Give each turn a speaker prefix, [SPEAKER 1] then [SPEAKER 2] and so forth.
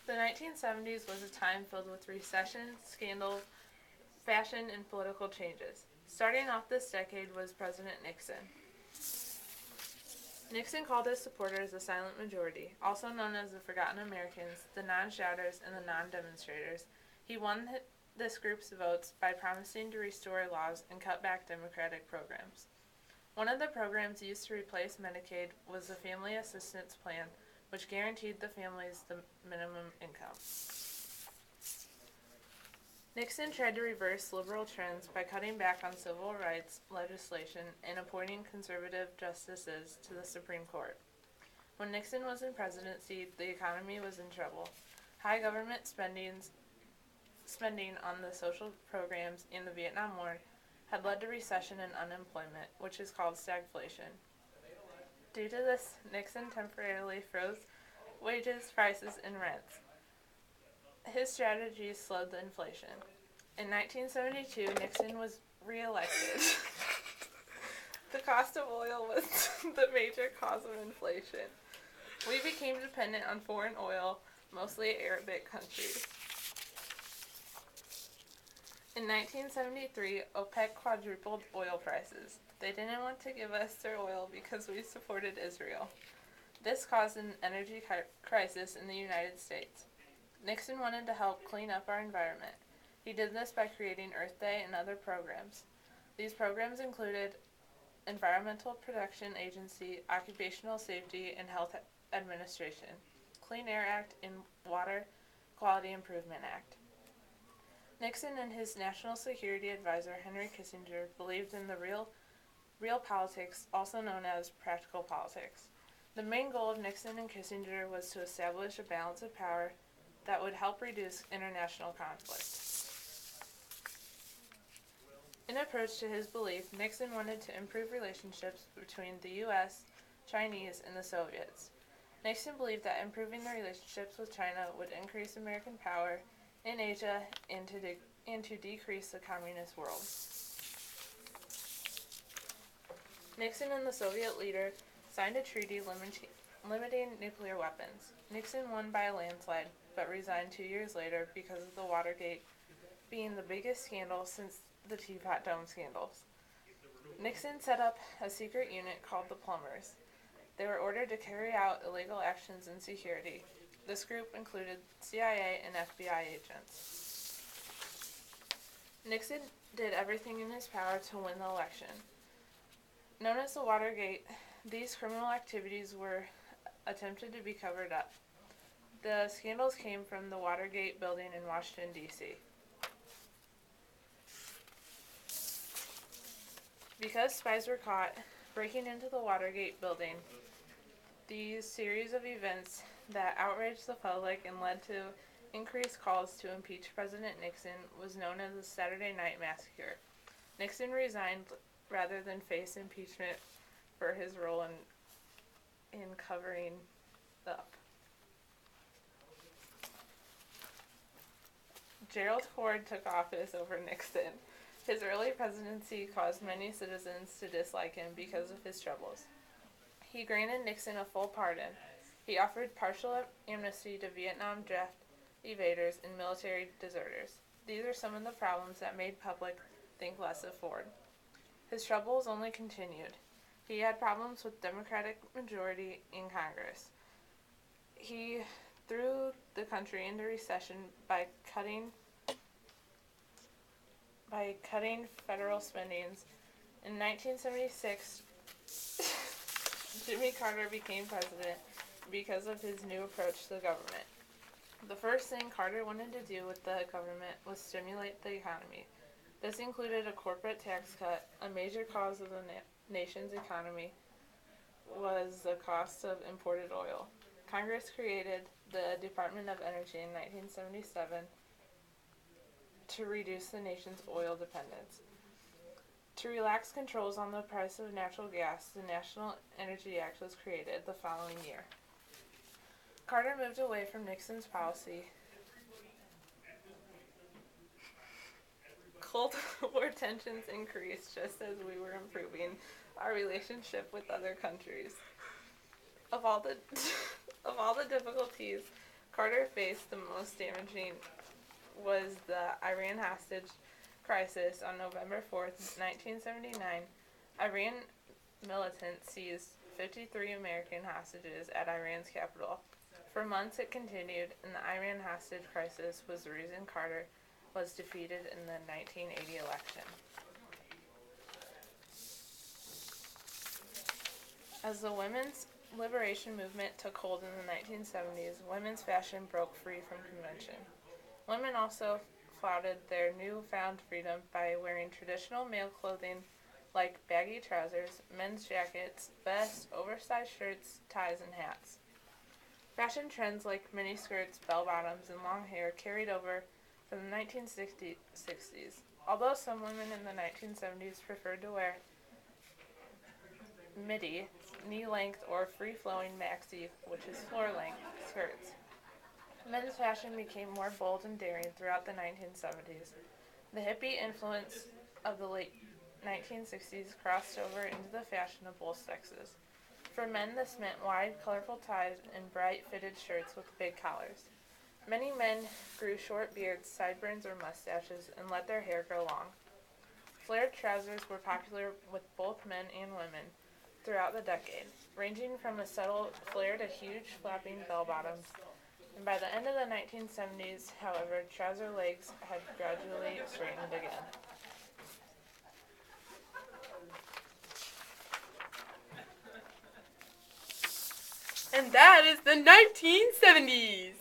[SPEAKER 1] The 1970s was a time filled with recession, scandal, fashion, and political changes. Starting off this decade was President Nixon. Nixon called his supporters the silent majority, also known as the Forgotten Americans, the non-shouters, and the non-demonstrators. He won this group's votes by promising to restore laws and cut back Democratic programs. One of the programs used to replace Medicaid was the Family Assistance Plan, which guaranteed the families the minimum income. Nixon tried to reverse liberal trends by cutting back on civil rights legislation and appointing conservative justices to the Supreme Court. When Nixon was in presidency, the economy was in trouble. High government spending on the social programs in the Vietnam War had led to recession and unemployment, which is called stagflation. Due to this, Nixon temporarily froze wages, prices, and rents. His strategies slowed the inflation. In 1972, Nixon was re-elected. The cost of oil was the major cause of inflation. We became dependent on foreign oil, mostly Arabic countries. In 1973, OPEC quadrupled oil prices. They didn't want to give us their oil because we supported Israel. This caused an energy crisis in the United States. Nixon wanted to help clean up our environment. He did this by creating Earth Day and other programs. These programs included Environmental Protection Agency, Occupational Safety and Health Administration, Clean Air Act, and Water Quality Improvement Act. Nixon and his National Security Advisor, Henry Kissinger, believed in the real politics, also known as practical politics. The main goal of Nixon and Kissinger was to establish a balance of power that would help reduce international conflict. In approach to his belief, Nixon wanted to improve relationships between the U.S., Chinese, and the Soviets. Nixon believed that improving the relationships with China would increase American power in Asia and to decrease the communist world. Nixon and the Soviet leader signed a treaty limiting nuclear weapons. Nixon won by a landslide, but resigned 2 years later because of the Watergate being the biggest scandal since the Teapot Dome scandals. Nixon set up a secret unit called the Plumbers. They were ordered to carry out illegal actions in security. This group included CIA and FBI agents. Nixon did everything in his power to win the election. Known as the Watergate, these criminal activities were attempted to be covered up. The scandals came from the Watergate building in Washington, D.C. Because spies were caught breaking into the Watergate building, these series of events that outraged the public and led to increased calls to impeach President Nixon was known as the Saturday Night Massacre. Nixon resigned rather than face impeachment for his role in covering up. Gerald Ford took office over Nixon. His early presidency caused many citizens to dislike him because of his troubles. He granted Nixon a full pardon. He offered partial amnesty to Vietnam draft evaders and military deserters. These are some of the problems that made public think less of Ford. His troubles only continued. He had problems with Democratic majority in Congress. He threw the country into recession by cutting federal spendings. In 1976, Jimmy Carter became president because of his new approach to the government. The first thing Carter wanted to do with the government was stimulate the economy. This included a corporate tax cut. A major cause of the nation's economy was the cost of imported oil. Congress created the Department of Energy in 1977 to reduce the nation's oil dependence. To relax controls on the price of natural gas, the National Energy Act was created the following year. Carter moved away from Nixon's policy. Cold War tensions increased just as we were improving our relationship with other countries. Of all the difficulties Carter faced the most damaging was the Iran hostage crisis on November 4th, 1979. Iran militants seized 53 American hostages at Iran's capital. For months it continued, and the Iran hostage crisis was the reason Carter was defeated in the 1980 election. As the women's liberation movement took hold in the 1970s, women's fashion broke free from convention. Women also flouted their newfound freedom by wearing traditional male clothing like baggy trousers, men's jackets, vests, oversized shirts, ties, and hats. Fashion trends like miniskirts, bell-bottoms, and long hair carried over from the 1960s. Although some women in the 1970s preferred to wear midi, knee-length, or free-flowing maxi, which is floor-length, skirts. Men's fashion became more bold and daring throughout the 1970s. The hippie influence of the late 1960s crossed over into the fashion of both sexes. For men, this meant wide, colorful ties and bright, fitted shirts with big collars. Many men grew short beards, sideburns, or mustaches and let their hair grow long. Flared trousers were popular with both men and women throughout the decade, ranging from a subtle flare to huge, flapping bell-bottoms. And by the end of the 1970s, however, trouser legs had gradually straightened again.
[SPEAKER 2] And that is the 1970s.